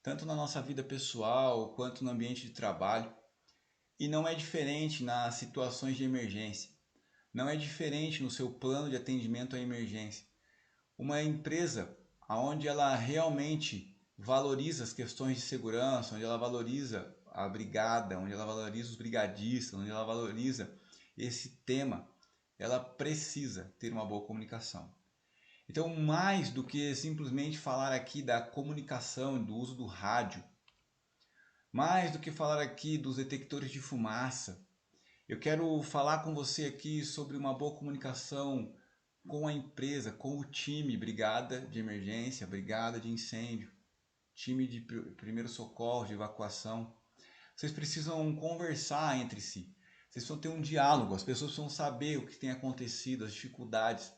tanto na nossa vida pessoal quanto no ambiente de trabalho. E não é diferente nas situações de emergência. Não é diferente no seu plano de atendimento à emergência. Uma empresa onde ela realmente valoriza as questões de segurança, onde ela valoriza a brigada, onde ela valoriza os brigadistas, onde ela valoriza esse tema, ela precisa ter uma boa comunicação. Então, mais do que simplesmente falar aqui da comunicação e do uso do rádio, mais do que falar aqui dos detectores de fumaça, eu quero falar com você aqui sobre uma boa comunicação com a empresa, com o time, brigada de emergência, brigada de incêndio, time de primeiro socorro, de evacuação. Vocês precisam conversar entre si. Vocês precisam ter um diálogo, as pessoas precisam saber o que tem acontecido, as dificuldades.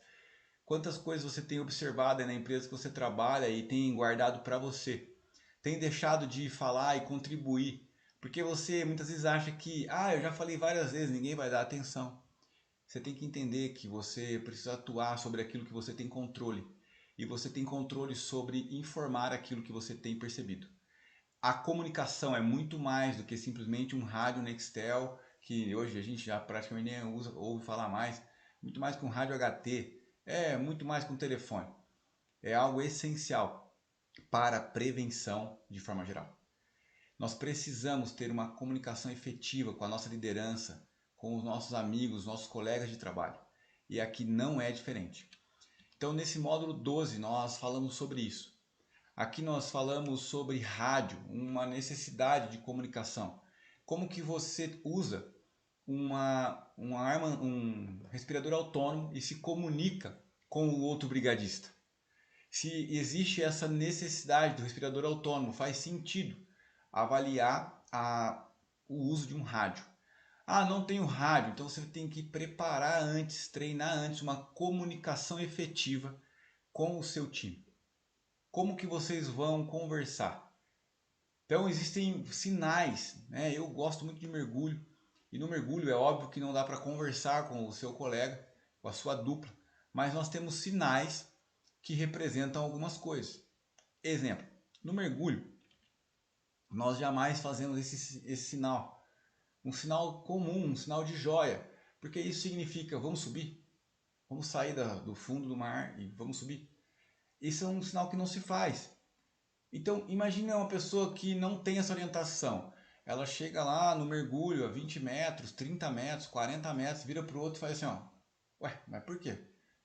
Quantas coisas você tem observado aí na empresa que você trabalha e tem guardado para você? Tem deixado de falar e contribuir? Porque você muitas vezes acha que, eu já falei várias vezes, ninguém vai dar atenção. Você tem que entender que você precisa atuar sobre aquilo que você tem controle. E você tem controle sobre informar aquilo que você tem percebido. A comunicação é muito mais do que simplesmente um rádio Nextel, que hoje a gente já praticamente nem ouve falar mais. Muito mais que um rádio HT, é muito mais que um telefone. É algo essencial para a prevenção de forma geral. Nós precisamos ter uma comunicação efetiva com a nossa liderança, com os nossos amigos, nossos colegas de trabalho. E aqui não é diferente. Então, nesse módulo 12, nós falamos sobre isso. Aqui nós falamos sobre rádio, uma necessidade de comunicação. Como que você usa um respirador autônomo e se comunica com o outro brigadista. Se existe essa necessidade do respirador autônomo, faz sentido avaliar o uso de um rádio. Não tenho rádio, então você tem que preparar antes, treinar antes uma comunicação efetiva com o seu time. Como que vocês vão conversar? Então existem sinais, né? Eu gosto muito de mergulho e no mergulho é óbvio que não dá para conversar com o seu colega, com a sua dupla, mas nós temos sinais que representam algumas coisas. Exemplo, no mergulho nós jamais fazemos esse sinal, um sinal comum, um sinal de joia, porque isso significa vamos subir, vamos sair do fundo do mar e vamos subir. Isso é um sinal que não se faz. Então, imagine uma pessoa que não tem essa orientação. Ela chega lá no mergulho a 20 metros, 30 metros, 40 metros, vira para o outro e faz assim, ó. Ué, mas por quê?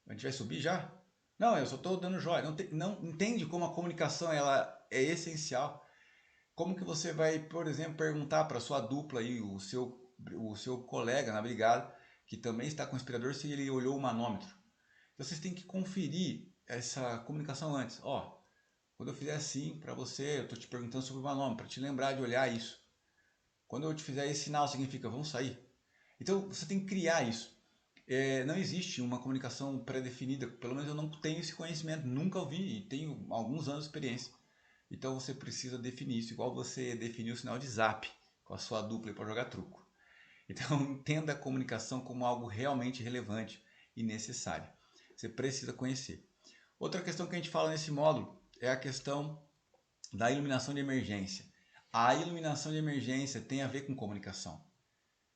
A gente vai subir já? Não, eu só estou dando joia. Não entende como a comunicação ela é essencial. Como que você vai, por exemplo, perguntar para sua dupla aí, o seu colega na brigada, que também está com o respirador, se ele olhou o manômetro. Então, vocês têm que conferir essa comunicação antes. Quando eu fizer assim para você, eu estou te perguntando sobre o manômetro, para te lembrar de olhar isso. Quando eu te fizer esse sinal, significa vamos sair. Então você tem que criar isso. Não existe uma comunicação pré-definida, pelo menos eu não tenho esse conhecimento, nunca ouvi e tenho alguns anos de experiência. Então você precisa definir isso, igual você definiu o sinal de zap com a sua dupla para jogar truco. Então entenda a comunicação como algo realmente relevante e necessário. Você precisa conhecer. Outra questão que a gente fala nesse módulo é a questão da iluminação de emergência. A iluminação de emergência tem a ver com comunicação.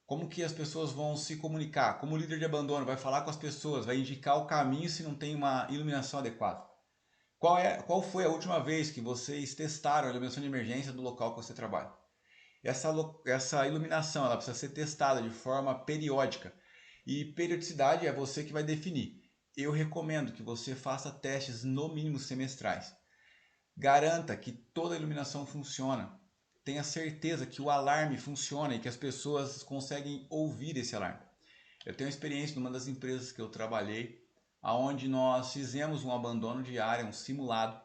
Como que as pessoas vão se comunicar? Como o líder de abandono vai falar com as pessoas, vai indicar o caminho se não tem uma iluminação adequada? Qual foi a última vez que vocês testaram a iluminação de emergência do local que você trabalha? Essa iluminação ela precisa ser testada de forma periódica. E periodicidade é você que vai definir. Eu recomendo que você faça testes no mínimo semestrais. Garanta que toda a iluminação funciona. Tenha certeza que o alarme funciona e que as pessoas conseguem ouvir esse alarme. Eu tenho experiência numa das empresas que eu trabalhei, onde nós fizemos um abandono de área, um simulado.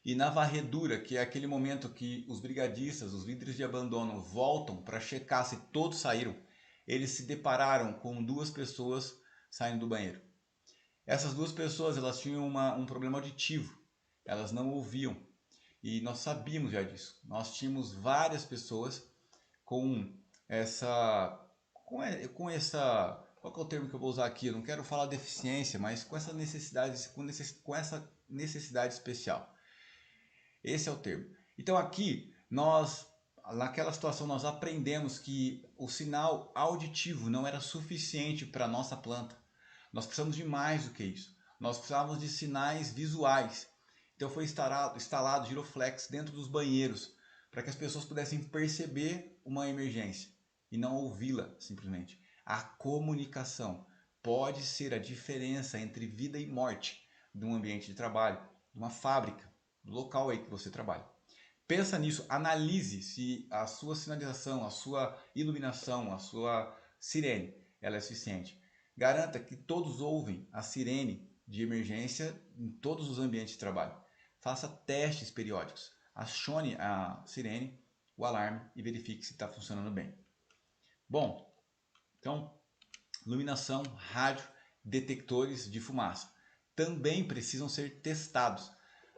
E na varredura, que é aquele momento que os brigadistas, os líderes de abandono, voltam para checar se todos saíram, eles se depararam com duas pessoas saindo do banheiro. Essas duas pessoas elas tinham um problema auditivo, elas não ouviam. E nós sabíamos já disso. Nós tínhamos várias pessoas com essa, qual que é o termo que eu vou usar aqui? Eu não quero falar deficiência, mas com essa necessidade especial. Esse é o termo. Então aqui, naquela situação, nós aprendemos que o sinal auditivo não era suficiente para a nossa planta. Nós precisamos de mais do que isso. Nós precisávamos de sinais visuais. Então foi instalado giroflex dentro dos banheiros, para que as pessoas pudessem perceber uma emergência e não ouvi-la simplesmente. A comunicação pode ser a diferença entre vida e morte de um ambiente de trabalho, de uma fábrica, do local aí que você trabalha. Pensa nisso, analise se a sua sinalização, a sua iluminação, a sua sirene, ela é suficiente. Garanta que todos ouvem a sirene de emergência em todos os ambientes de trabalho. Faça testes periódicos. Acione a sirene, o alarme e verifique se está funcionando bem. Bom, então, iluminação, rádio, detectores de fumaça também precisam ser testados.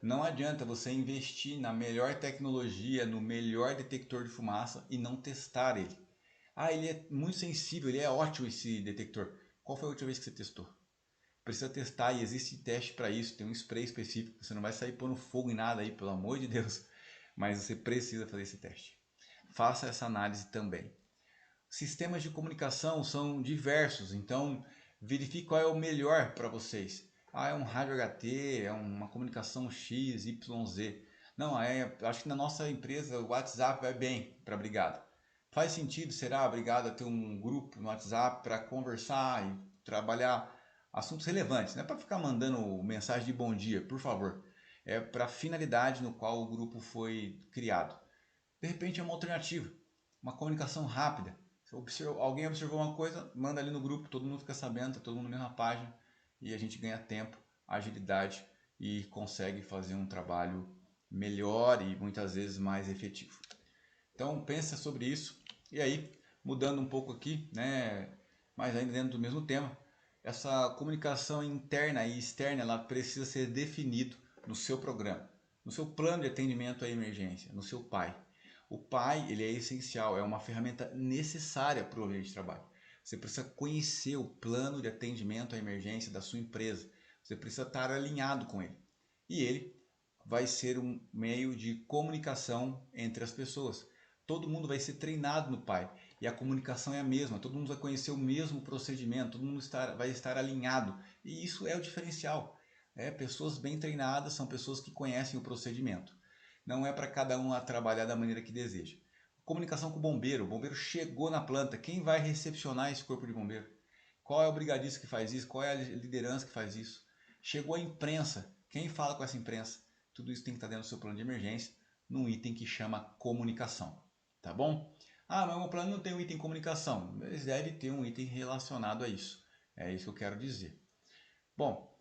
Não adianta você investir na melhor tecnologia, no melhor detector de fumaça e não testar ele. Ah, ele é muito sensível, ele é ótimo esse detector. Qual foi a última vez que você testou? Precisa testar e existe teste para isso, tem um spray específico, você não vai sair pondo fogo em nada aí, pelo amor de Deus, mas você precisa fazer esse teste. Faça essa análise também. Sistemas de comunicação são diversos, então verifique qual é o melhor para vocês. Ah, é um rádio HT, é uma comunicação X, Y, Z. Não, acho que na nossa empresa o WhatsApp vai bem para a brigada. Faz sentido, será a brigada ter um grupo no WhatsApp para conversar e trabalhar assuntos relevantes, não é para ficar mandando mensagem de bom dia, por favor. É para a finalidade no qual o grupo foi criado. De repente é uma alternativa, uma comunicação rápida. Alguém observou uma coisa, manda ali no grupo, todo mundo fica sabendo, tá todo mundo na mesma página e a gente ganha tempo, agilidade e consegue fazer um trabalho melhor e muitas vezes mais efetivo. Então pensa sobre isso. E aí, mudando um pouco aqui, né, mas ainda dentro do mesmo tema, essa comunicação interna e externa ela precisa ser definido no seu programa, no seu plano de atendimento à emergência, no seu PAI. O PAI ele é essencial, é uma ferramenta necessária para o ambiente de trabalho. Você precisa conhecer o plano de atendimento à emergência da sua empresa. Você precisa estar alinhado com ele. E ele vai ser um meio de comunicação entre as pessoas. Todo mundo vai ser treinado no PAI e a comunicação é a mesma, todo mundo vai conhecer o mesmo procedimento, todo mundo vai estar alinhado e isso é o diferencial. Pessoas bem treinadas são pessoas que conhecem o procedimento. Não é para cada um a trabalhar da maneira que deseja. Comunicação com o bombeiro chegou na planta, quem vai recepcionar esse corpo de bombeiro? Qual é o brigadista que faz isso? Qual é a liderança que faz isso? Chegou a imprensa, quem fala com essa imprensa? Tudo isso tem que estar dentro do seu plano de emergência, num item que chama comunicação. Tá bom? Ah, mas o meu plano não tem um item comunicação. Mas deve ter um item relacionado a isso. É isso que eu quero dizer. Bom,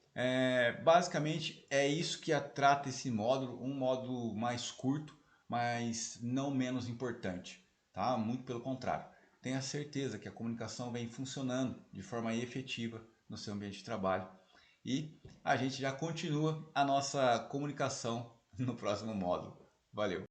basicamente é isso que trata esse módulo, um módulo mais curto, mas não menos importante, tá? Muito pelo contrário. Tenha certeza que a comunicação vem funcionando de forma efetiva no seu ambiente de trabalho e a gente já continua a nossa comunicação no próximo módulo. Valeu!